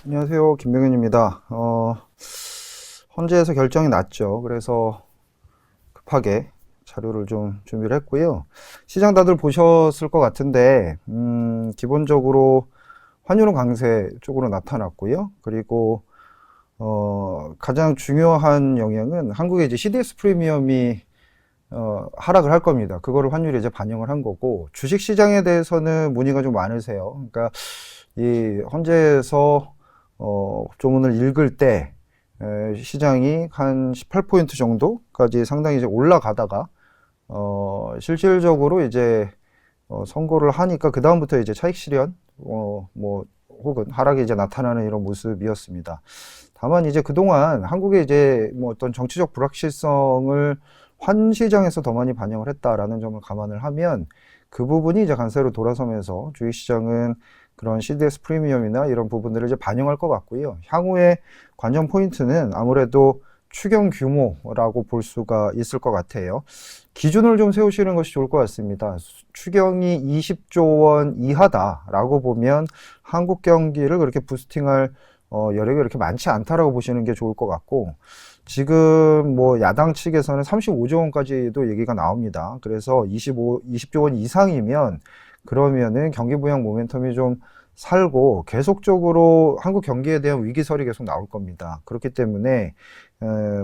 안녕하세요. 김병현입니다. 헌재에서 결정이 났죠. 그래서 급하게 자료를 좀 준비를 했고요. 시장 다들 보셨을 것 같은데, 기본적으로 환율은 강세 쪽으로 나타났고요. 그리고, 가장 중요한 영향은 한국의 이제 CDS 프리미엄이 하락을 할 겁니다. 그거를 환율에 이제 반영을 한 거고, 주식 시장에 대해서는 문의가 좀 많으세요. 그러니까 이 헌재에서 조문을 읽을 때 시장이 한 18포인트 정도까지 상당히 이제 올라가다가 실질적으로 이제 선고를 하니까 그 다음부터 이제 차익 실현 뭐 혹은 하락이 이제 나타나는 이런 모습이었습니다. 다만 이제 그동안 한국의 이제 뭐 어떤 정치적 불확실성을 환 시장에서 더 많이 반영을 했다라는 점을 감안을 하면 그 부분이 이제 관세로 돌아서면서 주식시장은 그런 CDS 프리미엄이나 이런 부분들을 이제 반영할 것 같고요. 향후에 관전 포인트는 아무래도 추경 규모라고 볼 수가 있을 것 같아요. 기준을 좀 세우시는 것이 좋을 것 같습니다. 추경이 20조 원 이하다라고 보면 한국 경기를 그렇게 부스팅할 여력이 그렇게 많지 않다라고 보시는 게 좋을 것 같고, 지금 뭐 야당 측에서는 35조 원까지도 얘기가 나옵니다. 그래서 20조 원 이상이면 그러면은 경기 부양 모멘텀이 좀 살고 계속적으로 한국 경기에 대한 위기설이 계속 나올 겁니다. 그렇기 때문에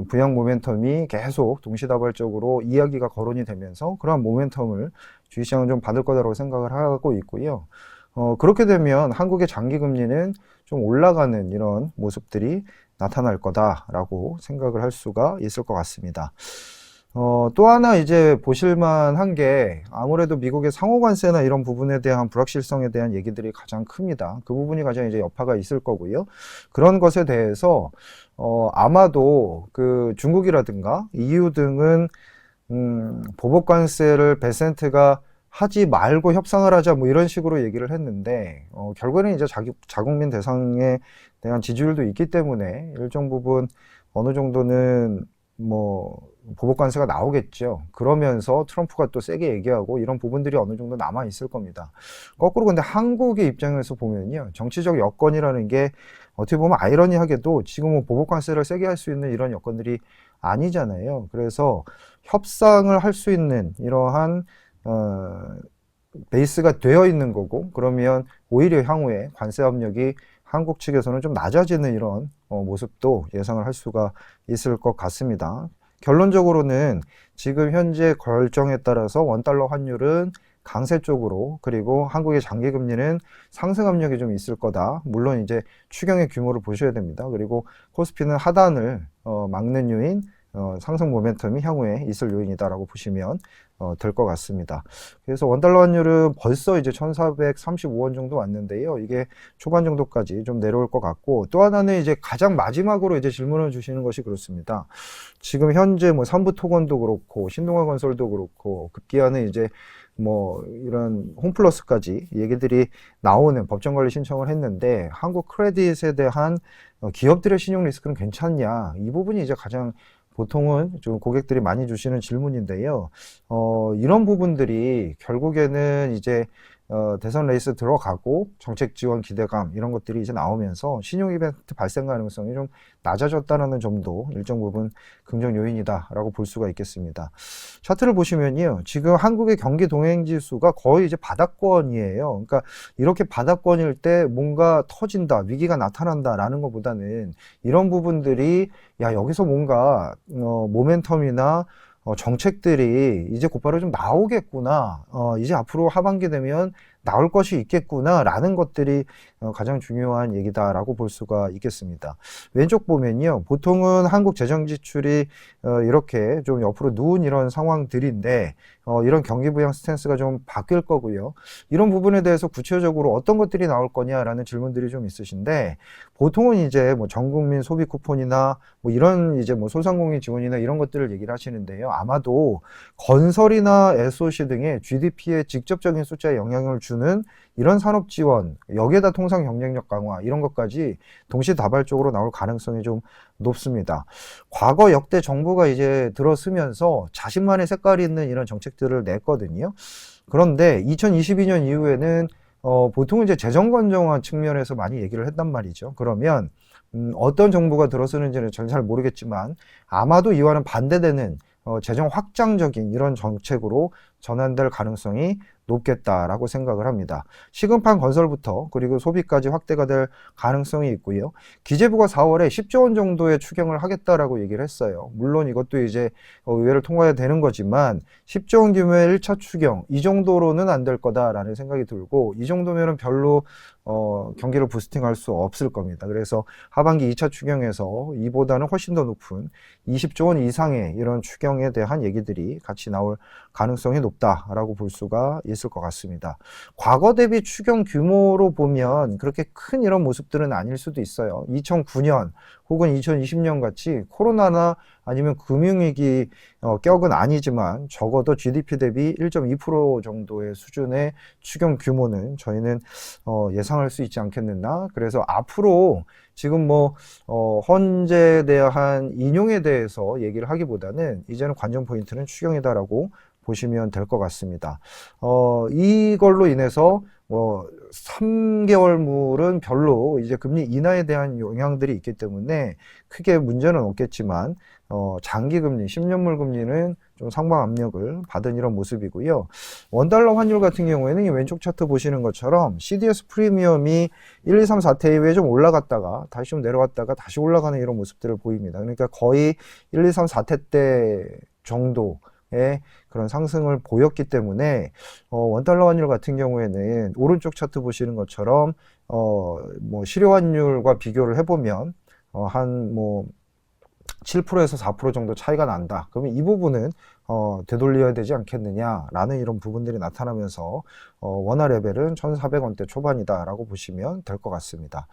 부양 모멘텀이 계속 동시다발적으로 이야기가 거론이 되면서 그러한 모멘텀을 주식시장은 좀 받을 거다라고 생각을 하고 있고요. 그렇게 되면 한국의 장기 금리는 좀 올라가는 이런 모습들이 나타날 거다라고 생각을 할 수가 있을 것 같습니다. 또 하나 이제 보실만한 게 아무래도 미국의 상호관세나 이런 부분에 대한 불확실성에 대한 얘기들이 가장 큽니다. 그 부분이 가장 이제 여파가 있을 거고요. 그런 것에 대해서 아마도 그 중국이라든가 EU 등은 보복관세를 베센트가 하지 말고 협상을 하자 뭐 이런 식으로 얘기를 했는데 결국에는 이제 자국민 대상에 대한 지지율도 있기 때문에 일정 부분 어느 정도는 뭐 보복관세가 나오겠죠. 그러면서 트럼프가 또 세게 얘기하고 이런 부분들이 어느 정도 남아 있을 겁니다. 거꾸로 근데 한국의 입장에서 보면요, 정치적 여건이라는 게 어떻게 보면 아이러니하게도 지금은 보복관세를 세게 할 수 있는 이런 여건들이 아니잖아요. 그래서 협상을 할 수 있는 이러한 베이스가 되어 있는 거고, 그러면 오히려 향후에 관세 압력이 한국 측에서는 좀 낮아지는 이런 모습도 예상을 할 수가 있을 것 같습니다. 결론적으로는 지금 현재 결정에 따라서 원달러 환율은 강세 쪽으로, 그리고 한국의 장기 금리는 상승 압력이 좀 있을 거다. 물론 이제 추경의 규모를 보셔야 됩니다. 그리고 코스피는 하단을 막는 요인, 상승 모멘텀이 향후에 있을 요인이다라고 보시면 될 것 같습니다. 그래서 원달러 환율은 벌써 이제 1,435원 정도 왔는데요. 이게 초반 정도까지 좀 내려올 것 같고, 또 하나는 이제 가장 마지막으로 이제 질문을 주시는 것이 그렇습니다. 지금 현재 뭐 삼부토건도 그렇고 신동아건설도 그렇고 급기야는 이제 뭐 이런 홈플러스까지 얘기들이 나오는 법정관리 신청을 했는데 한국 크레딧에 대한 기업들의 신용 리스크는 괜찮냐, 이 부분이 이제 가장 보통은 좀 고객들이 많이 주시는 질문인데요. 이런 부분들이 결국에는 이제 대선 레이스 들어가고 정책 지원 기대감 이런 것들이 이제 나오면서 신용 이벤트 발생 가능성이 좀 낮아졌다는 점도 일정 부분 긍정 요인이다라고 볼 수가 있겠습니다. 차트를 보시면요, 지금 한국의 경기 동행 지수가 거의 이제 바닥권이에요. 그러니까 이렇게 바닥권일 때 뭔가 터진다, 위기가 나타난다라는 것보다는 이런 부분들이 야, 여기서 뭔가 모멘텀이나 정책들이 이제 곧바로 좀 나오겠구나, 이제 앞으로 하반기 되면 나올 것이 있겠구나 라는 것들이 가장 중요한 얘기다라고 볼 수가 있겠습니다. 왼쪽 보면요, 보통은 한국 재정 지출이 이렇게 좀 옆으로 누운 이런 상황들인데 이런 경기 부양 스탠스가 좀 바뀔 거고요. 이런 부분에 대해서 구체적으로 어떤 것들이 나올 거냐라는 질문들이 좀 있으신데, 보통은 이제 뭐 전국민 소비 쿠폰이나 뭐 이런 이제 뭐 소상공인 지원이나 이런 것들을 얘기를 하시는데요. 아마도 건설이나 SOC 등의 GDP에 직접적인 숫자에 영향을 주는 이런 산업 지원, 여기에다 통상 경쟁력 강화 이런 것까지 동시다발적으로 나올 가능성이 좀 높습니다. 과거 역대 정부가 이제 들어서면서 자신만의 색깔이 있는 이런 정책들을 냈거든요. 그런데 2022년 이후에는 보통은 이제 재정 건전화 측면에서 많이 얘기를 했단 말이죠. 그러면 어떤 정부가 들어서는지는 저는 잘 모르겠지만 아마도 이와는 반대되는 재정 확장적인 이런 정책으로 전환될 가능성이 높겠다라고 생각을 합니다. 시급한 건설부터 그리고 소비까지 확대가 될 가능성이 있고요. 기재부가 4월에 10조 원 정도의 추경을 하겠다라고 얘기를 했어요. 물론 이것도 이제 의회를 통과해야 되는 거지만 10조 원 규모의 1차 추경 이 정도로는 안 될 거다라는 생각이 들고 이 정도면은 별로 경기를 부스팅할 수 없을 겁니다. 그래서 하반기 2차 추경에서 이보다는 훨씬 더 높은 20조 원 이상의 이런 추경에 대한 얘기들이 같이 나올 가능성이 높다라고 볼 수가 있을 것 같습니다. 과거 대비 추경 규모로 보면 그렇게 큰 이런 모습들은 아닐 수도 있어요. 2009년 혹은 2020년 같이 코로나나 아니면 금융위기 격은 아니지만 적어도 GDP 대비 1.2% 정도의 수준의 추경 규모는 저희는 예상할 수 있지 않겠느냐. 그래서 앞으로 지금 헌재에 대한 인용에 대해서 얘기를 하기보다는 이제는 관전 포인트는 추경이다라고 보시면 될 것 같습니다. 이걸로 인해서 3개월물은 별로 이제 금리 인하에 대한 영향들이 있기 때문에 크게 문제는 없겠지만 장기 금리, 10년물 금리는 좀 상방 압력을 받은 이런 모습이고요. 원달러 환율 같은 경우에는 이 왼쪽 차트 보시는 것처럼 CDS 프리미엄이 1, 2, 3, 4태 이후에 좀 올라갔다가 다시 좀 내려왔다가 다시 올라가는 이런 모습들을 보입니다. 그러니까 거의 1, 2, 3, 4태 때 정도의 그런 상승을 보였기 때문에 원달러 환율 같은 경우에는 오른쪽 차트 보시는 것처럼 실효 환율과 비교를 해보면 한 7%에서 4% 정도 차이가 난다. 그러면 이 부분은 되돌려야 되지 않겠느냐라는 이런 부분들이 나타나면서 원화 레벨은 1,400원대 초반이다라고 보시면 될 것 같습니다.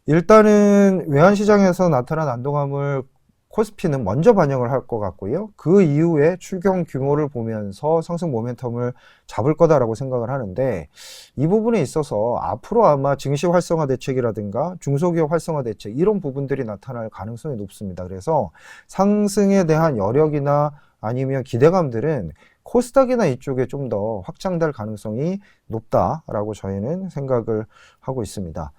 일단은 외환시장에서 나타난 안도감을 코스피는 먼저 반영을 할 것 같고요. 그 이후에 추경 규모를 보면서 상승 모멘텀을 잡을 거다라고 생각을 하는데 이 부분에 있어서 앞으로 아마 증시 활성화 대책이라든가 중소기업 활성화 대책 이런 부분들이 나타날 가능성이 높습니다. 그래서 상승에 대한 여력이나 아니면 기대감들은 코스닥이나 이쪽에 좀 더 확장될 가능성이 높다라고 저희는 생각을 하고 있습니다.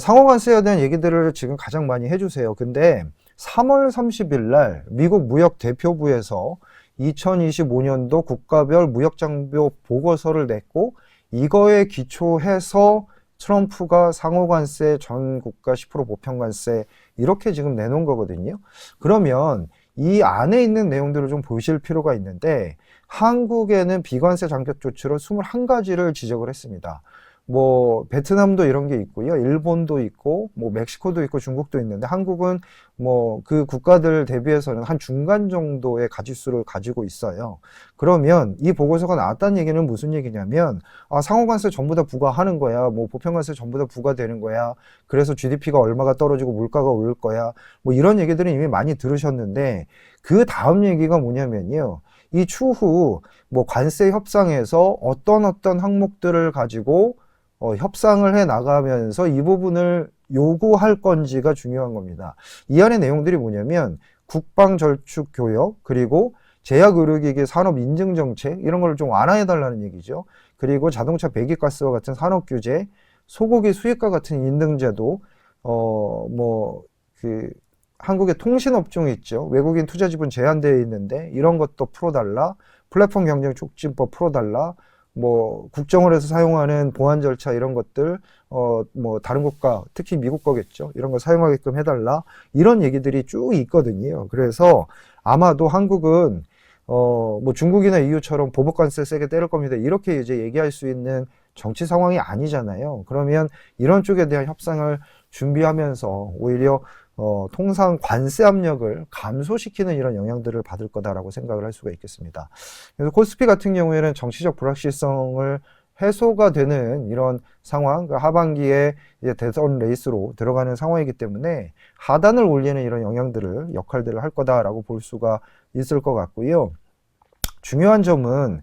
상호관세에 대한 얘기들을 지금 가장 많이 해주세요. 근데 3월 30일 날 미국 무역대표부에서 2025년도 국가별 무역장벽 보고서를 냈고 이거에 기초해서 트럼프가 상호관세 전 국가 10% 보편관세 이렇게 지금 내놓은 거거든요. 그러면 이 안에 있는 내용들을 좀 보실 필요가 있는데 한국에는 비관세 장벽 조치로 21가지를 지적을 했습니다. 베트남도 이런 게 있고요. 일본도 있고, 멕시코도 있고, 중국도 있는데, 한국은 그 국가들 대비해서는 한 중간 정도의 가지수를 가지고 있어요. 그러면 이 보고서가 나왔다는 얘기는 무슨 얘기냐면, 상호관세 전부 다 부과하는 거야. 보편관세 전부 다 부과되는 거야. 그래서 GDP가 얼마가 떨어지고 물가가 오를 거야. 이런 얘기들은 이미 많이 들으셨는데, 그 다음 얘기가 뭐냐면요. 이 추후, 관세 협상에서 어떤 항목들을 가지고 협상을 해 나가면서 이 부분을 요구할 건지가 중요한 겁니다. 이 안의 내용들이 뭐냐면 국방절축교역 그리고 제약의료기기 산업인증정책 이런 걸 좀 완화해 달라는 얘기죠. 그리고 자동차 배기가스와 같은 산업규제, 소고기 수입과 같은 인증제도 한국의 통신업종이 있죠. 외국인 투자 지분 제한되어 있는데 이런 것도 풀어달라. 플랫폼 경쟁 촉진법 풀어달라. 국정을 해서 사용하는 보안 절차 이런 것들, 다른 국가, 특히 미국 거겠죠. 이런 거 사용하게끔 해달라. 이런 얘기들이 쭉 있거든요. 그래서 아마도 한국은, 중국이나 EU처럼 보복관세 세게 때릴 겁니다. 이렇게 이제 얘기할 수 있는 정치 상황이 아니잖아요. 그러면 이런 쪽에 대한 협상을 준비하면서 오히려 통상 관세 압력을 감소시키는 이런 영향들을 받을 거다라고 생각을 할 수가 있겠습니다. 그래서 코스피 같은 경우에는 정치적 불확실성을 해소가 되는 이런 상황, 하반기에 이제 대선 레이스로 들어가는 상황이기 때문에 하단을 올리는 이런 역할들을 할 거다라고 볼 수가 있을 것 같고요. 중요한 점은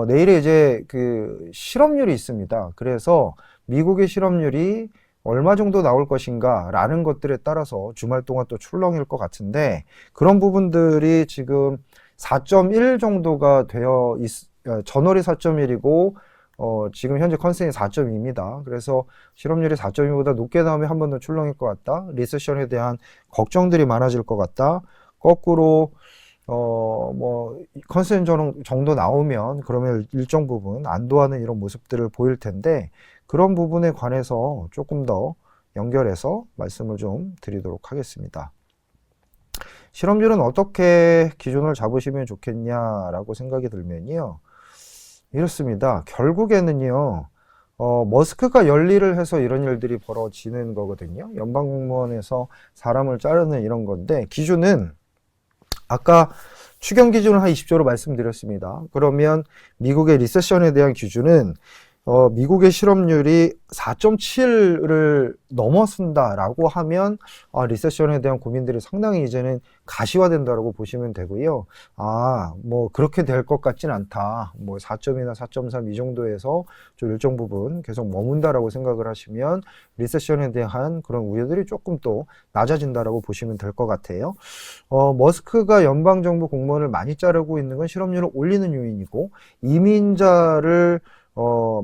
내일에 이제 그 실업률이 있습니다. 그래서 미국의 실업률이 얼마 정도 나올 것인가 라는 것들에 따라서 주말 동안 또 출렁일 것 같은데 그런 부분들이 지금 4.1 정도가 전월이 4.1이고 지금 현재 컨센이 4.2입니다. 그래서 실업률이 4.2보다 높게 나오면 한 번 더 출렁일 것 같다. 리세션에 대한 걱정들이 많아질 것 같다. 거꾸로 컨센 정도 나오면 그러면 일정 부분 안도하는 이런 모습들을 보일 텐데, 그런 부분에 관해서 조금 더 연결해서 말씀을 좀 드리도록 하겠습니다. 실업률은 어떻게 기준을 잡으시면 좋겠냐라고 생각이 들면요, 이렇습니다. 결국에는요, 머스크가 열일을 해서 이런 일들이 벌어지는 거거든요. 연방공무원에서 사람을 자르는 이런 건데, 기준은 아까 추경 기준을 한 20조로 말씀드렸습니다. 그러면 미국의 리세션에 대한 기준은 미국의 실업률이 4.7을 넘어선다라고 하면 리세션에 대한 고민들이 상당히 이제는 가시화된다라고 보시면 되고요. 뭐 그렇게 될 것 같진 않다. 뭐 4.2나 4.3 이 정도에서 좀 일정 부분 계속 머문다라고 생각을 하시면 리세션에 대한 그런 우려들이 조금 또 낮아진다라고 보시면 될 것 같아요. 머스크가 연방정부 공무원을 많이 자르고 있는 건 실업률을 올리는 요인이고, 이민자를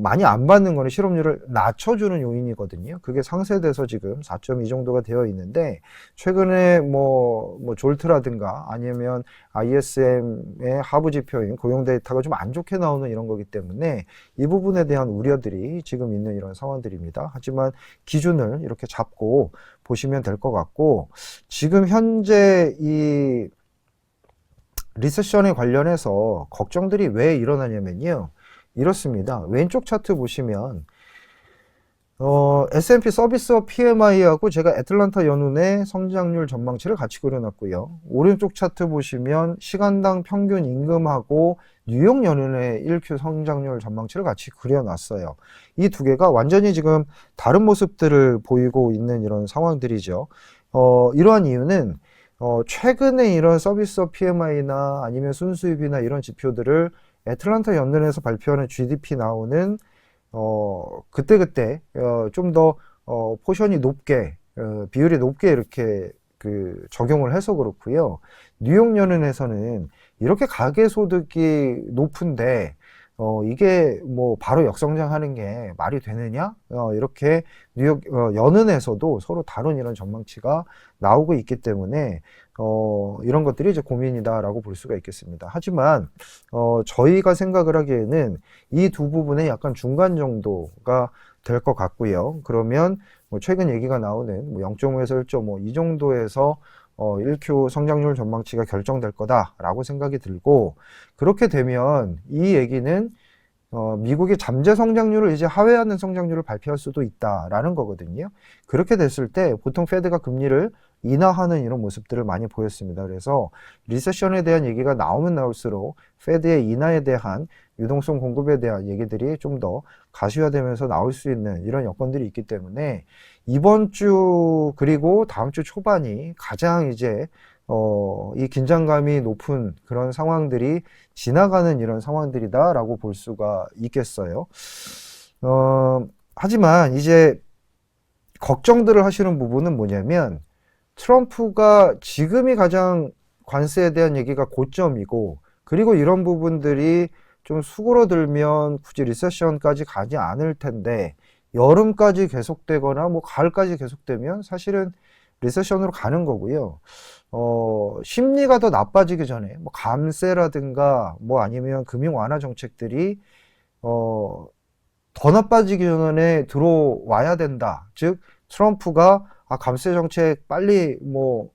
많이 안 받는 거는 실업률을 낮춰주는 요인이거든요. 그게 상쇄돼서 지금 4.2 정도가 되어 있는데, 최근에 뭐 졸트라든가 아니면 ISM의 하부 지표인 고용 데이터가 좀 안 좋게 나오는 이런 거기 때문에 이 부분에 대한 우려들이 지금 있는 이런 상황들입니다. 하지만 기준을 이렇게 잡고 보시면 될 것 같고, 지금 현재 이 리세션에 관련해서 걱정들이 왜 일어나냐면요, 이렇습니다. 왼쪽 차트 보시면 S&P 서비스업 PMI하고 제가 애틀란타 연운의 성장률 전망치를 같이 그려놨고요. 오른쪽 차트 보시면 시간당 평균 임금하고 뉴욕 연운의 1Q 성장률 전망치를 같이 그려놨어요. 이 두 개가 완전히 지금 다른 모습들을 보이고 있는 이런 상황들이죠. 이러한 이유는 최근에 이런 서비스업 PMI나 아니면 순수입이나 이런 지표들을 애틀란타 연준에서 발표하는 GDP 나오는 그때그때 좀 더 포션이 높게 비율이 높게 이렇게 적용을 해서 그렇고요. 뉴욕 연은에서는 이렇게 가계소득이 높은데 이게 뭐 바로 역성장하는 게 말이 되느냐? 이렇게 뉴욕 연은에서도 서로 다른 이런 전망치가 나오고 있기 때문에 이런 것들이 이제 고민이다라고 볼 수가 있겠습니다. 하지만 저희가 생각을 하기에는 이 두 부분의 약간 중간 정도가 될 것 같고요. 그러면 뭐 최근 얘기가 나오는 뭐 0.5에서 1.5 이 정도에서 1Q 성장률 전망치가 결정될 거다라고 생각이 들고, 그렇게 되면 이 얘기는 미국의 잠재 성장률을 이제 하회하는 성장률을 발표할 수도 있다라는 거거든요. 그렇게 됐을 때 보통 페드가 금리를 인하하는 이런 모습들을 많이 보였습니다. 그래서 리세션에 대한 얘기가 나오면 나올수록 페드의 인하에 대한 유동성 공급에 대한 얘기들이 좀 더 가시화되면서 나올 수 있는 이런 여건들이 있기 때문에 이번 주 그리고 다음 주 초반이 가장 이제 이 긴장감이 높은 그런 상황들이 지나가는 이런 상황들이다라고 볼 수가 있겠어요. 하지만 이제 걱정들을 하시는 부분은 뭐냐면, 트럼프가 지금이 가장 관세에 대한 얘기가 고점이고, 그리고 이런 부분들이 좀 수그러들면 굳이 리세션까지 가지 않을 텐데, 여름까지 계속되거나 뭐 가을까지 계속되면 사실은 리세션으로 가는 거고요. 심리가 더 나빠지기 전에 뭐 감세라든가 뭐 아니면 금융 완화 정책들이 더 나빠지기 전에 들어와야 된다. 즉 트럼프가 감세 정책 빨리 뭐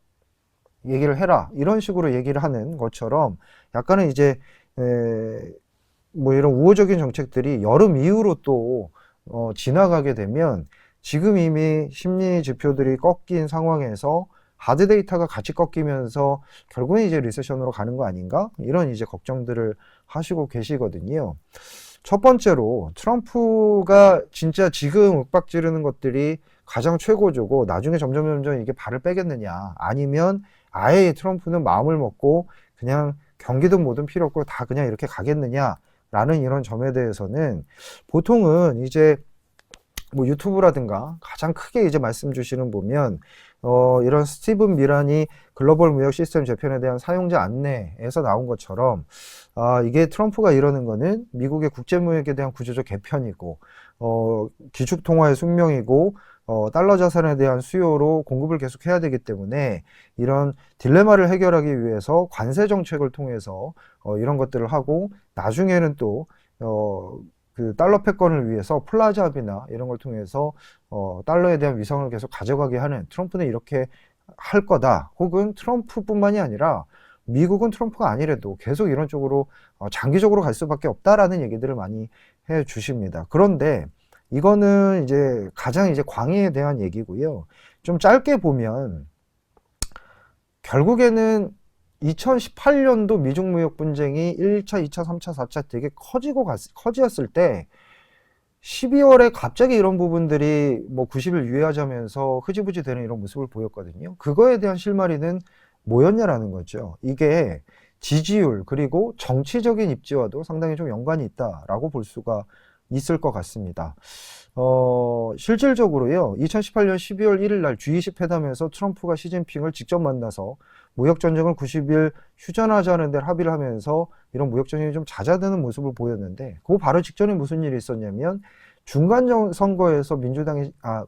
얘기를 해라, 이런 식으로 얘기를 하는 것처럼 약간은 이제 뭐 이런 우호적인 정책들이 여름 이후로 또 지나가게 되면, 지금 이미 심리 지표들이 꺾인 상황에서 하드 데이터가 같이 꺾이면서 결국엔 이제 리세션으로 가는 거 아닌가? 이런 이제 걱정들을 하시고 계시거든요. 첫 번째로 트럼프가 진짜 지금 윽박 지르는 것들이 가장 최고조고 나중에 점점 이게 발을 빼겠느냐, 아니면 아예 트럼프는 마음을 먹고 그냥 경기든 뭐든 필요 없고 다 그냥 이렇게 가겠느냐 라는 이런 점에 대해서는 보통은 이제 뭐 유튜브라든가 가장 크게 이제 말씀 주시는 보면 이런 스티븐 미란이 글로벌 무역 시스템 재편에 대한 사용자 안내에서 나온 것처럼, 이게 트럼프가 이러는 거는 미국의 국제무역에 대한 구조적 개편이고, 기축통화의 숙명이고, 달러 자산에 대한 수요로 공급을 계속해야 되기 때문에 이런 딜레마를 해결하기 위해서 관세 정책을 통해서 이런 것들을 하고, 나중에는 또 그 달러 패권을 위해서 플라자 합의나 이런 걸 통해서 달러에 대한 위상을 계속 가져가게 하는, 트럼프는 이렇게 할 거다. 혹은 트럼프뿐만이 아니라 미국은 트럼프가 아니래도 계속 이런 쪽으로 장기적으로 갈 수밖에 없다라는 얘기들을 많이 해 주십니다. 그런데 이거는 이제 가장 이제 광의에 대한 얘기고요. 좀 짧게 보면 결국에는 2018년도 미중 무역 분쟁이 1차, 2차, 3차, 4차 되게 커지었을 때 12월에 갑자기 이런 부분들이 뭐 90일 유예하자면서 흐지부지 되는 이런 모습을 보였거든요. 그거에 대한 실마리는 뭐였냐라는 거죠. 이게 지지율 그리고 정치적인 입지와도 상당히 좀 연관이 있다라고 볼 수가 있을 것 같습니다. 실질적으로요, 2018년 12월 1일 날 G20 회담에서 트럼프가 시진핑을 직접 만나서 무역전쟁을 90일 휴전하자는 데 합의를 하면서 이런 무역전쟁이 좀 잦아드는 모습을 보였는데, 그 바로 직전에 무슨 일이 있었냐면 중간 선거에서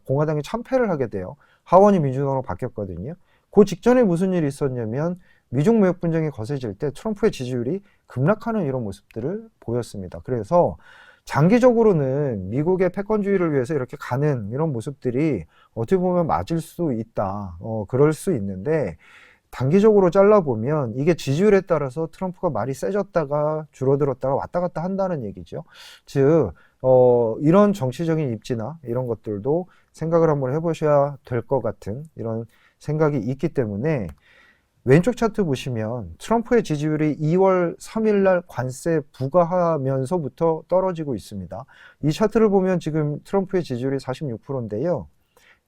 공화당이 참패를 하게 돼요. 하원이 민주당으로 바뀌었거든요. 그 직전에 무슨 일이 있었냐면 미중 무역 분쟁이 거세질 때 트럼프의 지지율이 급락하는 이런 모습들을 보였습니다. 그래서 장기적으로는 미국의 패권주의를 위해서 이렇게 가는 이런 모습들이 어떻게 보면 맞을 수 있다. 그럴 수 있는데, 단기적으로 잘라보면 이게 지지율에 따라서 트럼프가 말이 세졌다가 줄어들었다가 왔다 갔다 한다는 얘기죠. 즉, 이런 정치적인 입지나 이런 것들도 생각을 한번 해보셔야 될 것 같은 이런 생각이 있기 때문에, 왼쪽 차트 보시면 트럼프의 지지율이 2월 3일 날 관세 부과하면서부터 떨어지고 있습니다. 이 차트를 보면 지금 트럼프의 지지율이 46%인데요.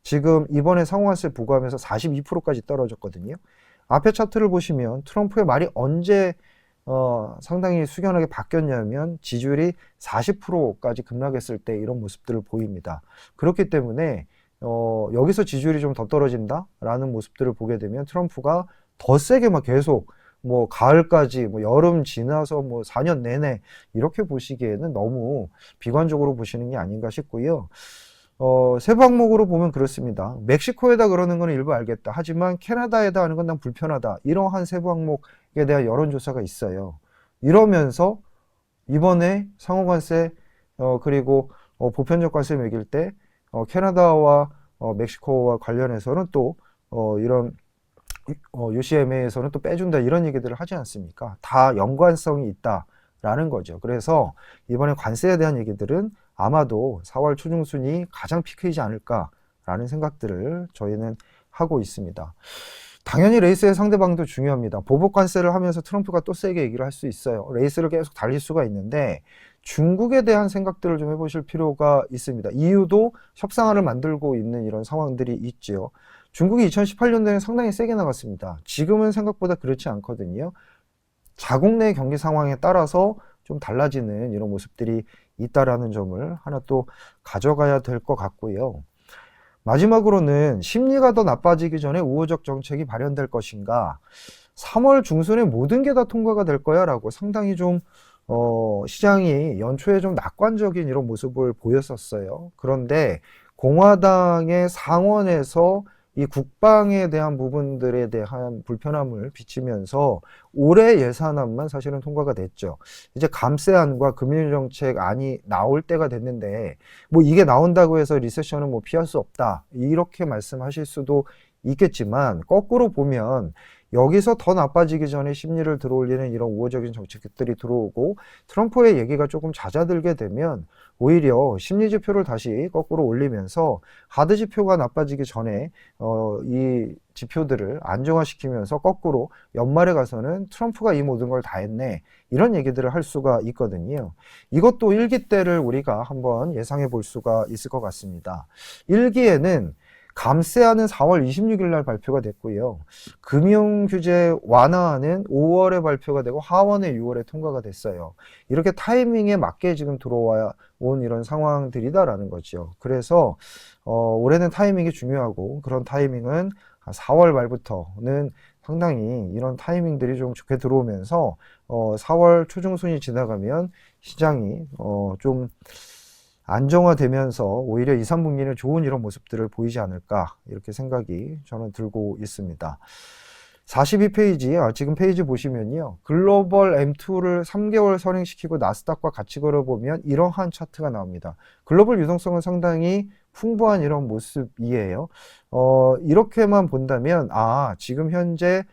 지금 이번에 상호관세 부과하면서 42%까지 떨어졌거든요. 앞에 차트를 보시면 트럼프의 말이 언제 상당히 숙연하게 바뀌었냐면 지지율이 40%까지 급락했을 때 이런 모습들을 보입니다. 그렇기 때문에 여기서 지지율이 좀 더 떨어진다라는 모습들을 보게 되면 트럼프가 더 세게 막 계속 뭐 가을까지 뭐 여름 지나서 뭐 4년 내내 이렇게 보시기에는 너무 비관적으로 보시는 게 아닌가 싶고요. 세부 항목으로 보면 그렇습니다. 멕시코에다 그러는 건 일부 알겠다. 하지만 캐나다에다 하는 건 난 불편하다. 이러한 세부 항목에 대한 여론조사가 있어요. 이러면서 이번에 상호관세 그리고 보편적 관세 매길 때 캐나다와 멕시코와 관련해서는 또 이런 UCMA에서는 또 빼준다 이런 얘기들을 하지 않습니까? 다 연관성이 있다라는 거죠. 그래서 이번에 관세에 대한 얘기들은 아마도 4월 초중순이 가장 피크이지 않을까라는 생각들을 저희는 하고 있습니다. 당연히 레이스의 상대방도 중요합니다. 보복 관세를 하면서 트럼프가 또 세게 얘기를 할 수 있어요. 레이스를 계속 달릴 수가 있는데 중국에 대한 생각들을 좀 해보실 필요가 있습니다. EU도 협상안을 만들고 있는 이런 상황들이 있죠. 중국이 2018년도에는 상당히 세게 나갔습니다. 지금은 생각보다 그렇지 않거든요. 자국 내 경기 상황에 따라서 좀 달라지는 이런 모습들이 있다라는 점을 하나 또 가져가야 될 것 같고요. 마지막으로는 심리가 더 나빠지기 전에 우호적 정책이 발현될 것인가, 3월 중순에 모든 게 다 통과가 될 거야 라고 상당히 좀 시장이 연초에 좀 낙관적인 이런 모습을 보였었어요. 그런데 공화당의 상원에서 이 국방에 대한 부분들에 대한 불편함을 비치면서 올해 예산안만 사실은 통과가 됐죠. 이제 감세안과 금융정책안이 나올 때가 됐는데 뭐 이게 나온다고 해서 리세션은 뭐 피할 수 없다 이렇게 말씀하실 수도 있겠지만, 거꾸로 보면 여기서 더 나빠지기 전에 심리를 들어올리는 이런 우호적인 정책들이 들어오고 트럼프의 얘기가 조금 잦아들게 되면 오히려 심리 지표를 다시 거꾸로 올리면서 하드 지표가 나빠지기 전에 이 지표들을 안정화시키면서 거꾸로 연말에 가서는 트럼프가 이 모든 걸 다 했네 이런 얘기들을 할 수가 있거든요. 이것도 1기 때를 우리가 한번 예상해 볼 수가 있을 것 같습니다. 1기에는 감세안은 4월 26일 날 발표가 됐고요. 금융규제 완화안은 5월에 발표가 되고 하원에 6월에 통과가 됐어요. 이렇게 타이밍에 맞게 지금 들어와 온 이런 상황들이다라는 거죠. 그래서 올해는 타이밍이 중요하고 그런 타이밍은 한 4월 말부터는 상당히 이런 타이밍들이 좀 좋게 들어오면서 4월 초중순이 지나가면 시장이 좀 안정화되면서 오히려 2, 3분기는 좋은 이런 모습들을 보이지 않을까 이렇게 생각이 저는 들고 있습니다. 42페이지, 지금 페이지 보시면요. 글로벌 M2를 3개월 선행시키고 나스닥과 같이 걸어보면 이러한 차트가 나옵니다. 글로벌 유동성은 상당히 풍부한 이런 모습이에요. 이렇게만 본다면, 지금 현재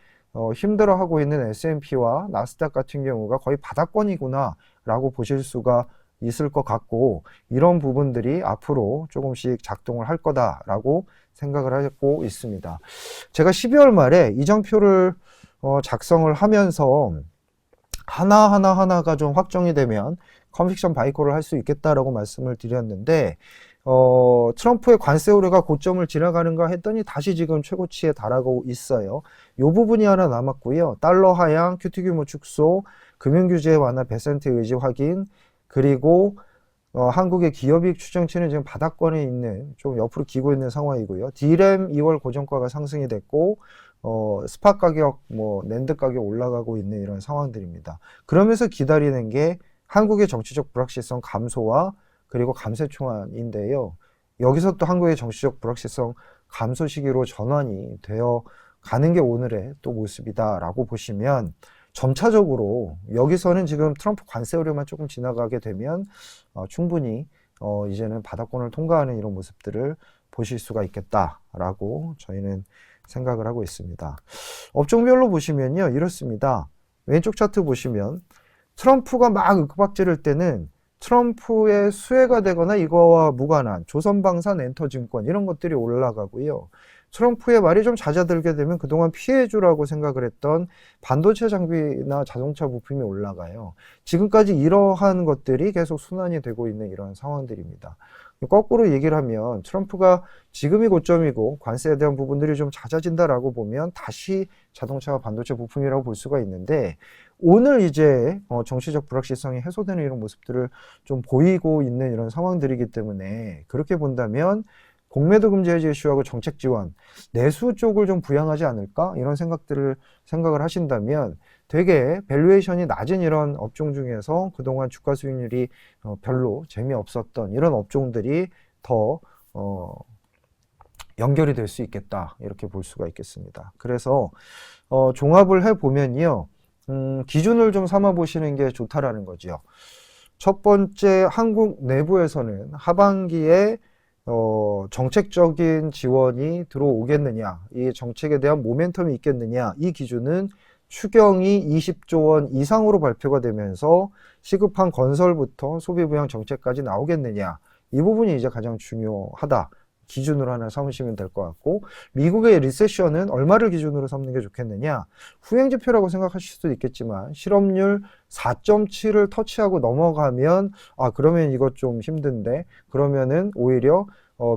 힘들어하고 있는 S&P와 나스닥 같은 경우가 거의 바닥권이구나 라고 보실 수가 있을 것 같고, 이런 부분들이 앞으로 조금씩 작동을 할 거다라고 생각을 하고 있습니다. 제가 12월 말에 이정표를 작성을 하면서 하나가 좀 확정이 되면 컨빅션 바이콜을 할 수 있겠다라고 말씀을 드렸는데, 트럼프의 관세 우려가 고점을 지나가는가 했더니 다시 지금 최고치에 달하고 있어요. 이 부분이 하나 남았고요. 달러 하향, QT 규모 축소, 금융규제 완화, 베센트 의지 확인, 그리고 한국의 기업이익 추정치는 지금 바닥권에 있는 좀 옆으로 기고 있는 상황이고요. D램 2월 고정가가 상승이 됐고 스팟 가격, 낸드 가격 올라가고 있는 이런 상황들입니다. 그러면서 기다리는 게 한국의 정치적 불확실성 감소와 그리고 감세 초안인데요. 여기서 또 한국의 정치적 불확실성 감소 시기로 전환이 되어 가는 게 오늘의 또 모습이다라고 보시면 점차적으로 여기서는 지금 트럼프 관세 우려만 조금 지나가게 되면 충분히 이제는 바닥권을 통과하는 이런 모습들을 보실 수가 있겠다라고 저희는 생각을 하고 있습니다. 업종별로 보시면요, 이렇습니다. 왼쪽 차트 보시면 트럼프가 막 윽박지를 때는 트럼프의 수혜가 되거나 이거와 무관한 조선방산, 엔터증권 이런 것들이 올라가고요. 트럼프의 말이 좀 잦아들게 되면 그동안 피해주라고 생각을 했던 반도체 장비나 자동차 부품이 올라가요. 지금까지 이러한 것들이 계속 순환이 되고 있는 이런 상황들입니다. 거꾸로 얘기를 하면 트럼프가 지금이 고점이고 관세에 대한 부분들이 좀 잦아진다라고 보면 다시 자동차와 반도체 부품이라고 볼 수가 있는데, 오늘 이제 정치적 불확실성이 해소되는 이런 모습들을 좀 보이고 있는 이런 상황들이기 때문에 그렇게 본다면 공매도 금지 해제 이슈하고 정책 지원, 내수 쪽을 좀 부양하지 않을까? 이런 생각을 하신다면 되게 밸류에이션이 낮은 이런 업종 중에서 그동안 주가 수익률이 별로 재미없었던 이런 업종들이 더 연결이 될 수 있겠다. 이렇게 볼 수가 있겠습니다. 그래서 종합을 해보면요. 기준을 좀 삼아 보시는 게 좋다라는 거죠. 첫 번째, 한국 내부에서는 하반기에 정책적인 지원이 들어오겠느냐, 이 정책에 대한 모멘텀이 있겠느냐, 이 기준은 추경이 20조 원 이상으로 발표가 되면서 시급한 건설부터 소비 부양 정책까지 나오겠느냐, 이 부분이 이제 가장 중요하다. 기준으로 하나 삼으시면 될 것 같고, 미국의 리세션은 얼마를 기준으로 삼는 게 좋겠느냐, 후행지표라고 생각하실 수도 있겠지만 실업률 4.7을 터치하고 넘어가면 그러면 이것 좀 힘든데, 그러면은 오히려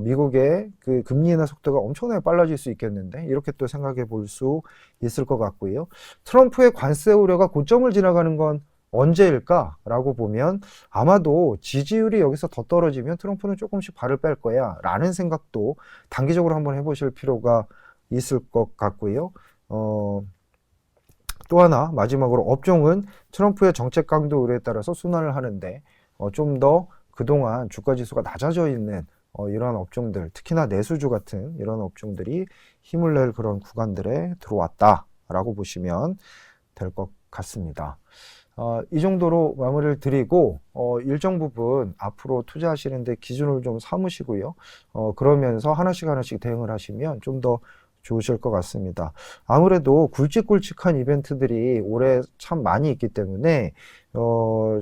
미국의 그 금리 인하 속도가 엄청나게 빨라질 수 있겠는데, 이렇게 또 생각해 볼 수 있을 것 같고요. 트럼프의 관세 우려가 고점을 지나가는 건 언제일까라고 보면 아마도 지지율이 여기서 더 떨어지면 트럼프는 조금씩 발을 뺄 거야 라는 생각도 단기적으로 한번 해보실 필요가 있을 것 같고요. 또 하나 마지막으로 업종은 트럼프의 정책 강도 우려에 따라서 순환을 하는데 좀 더 그동안 주가지수가 낮아져 있는 이런 업종들, 특히나 내수주 같은 이런 업종들이 힘을 낼 그런 구간들에 들어왔다라고 보시면 될 것 같습니다. 이 정도로 마무리를 드리고 일정 부분 앞으로 투자하시는데 기준을 좀 삼으시고요. 그러면서 하나씩 대응을 하시면 좀 더 좋으실 것 같습니다. 아무래도 굵직굵직한 이벤트들이 올해 참 많이 있기 때문에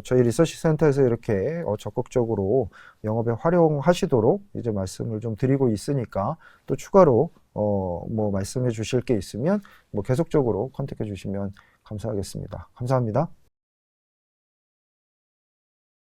저희 리서치 센터에서 이렇게 적극적으로 영업에 활용하시도록 이제 말씀을 좀 드리고 있으니까, 또 추가로 뭐 말씀해 주실 게 있으면 뭐 계속적으로 컨택해 주시면 감사하겠습니다. 감사합니다.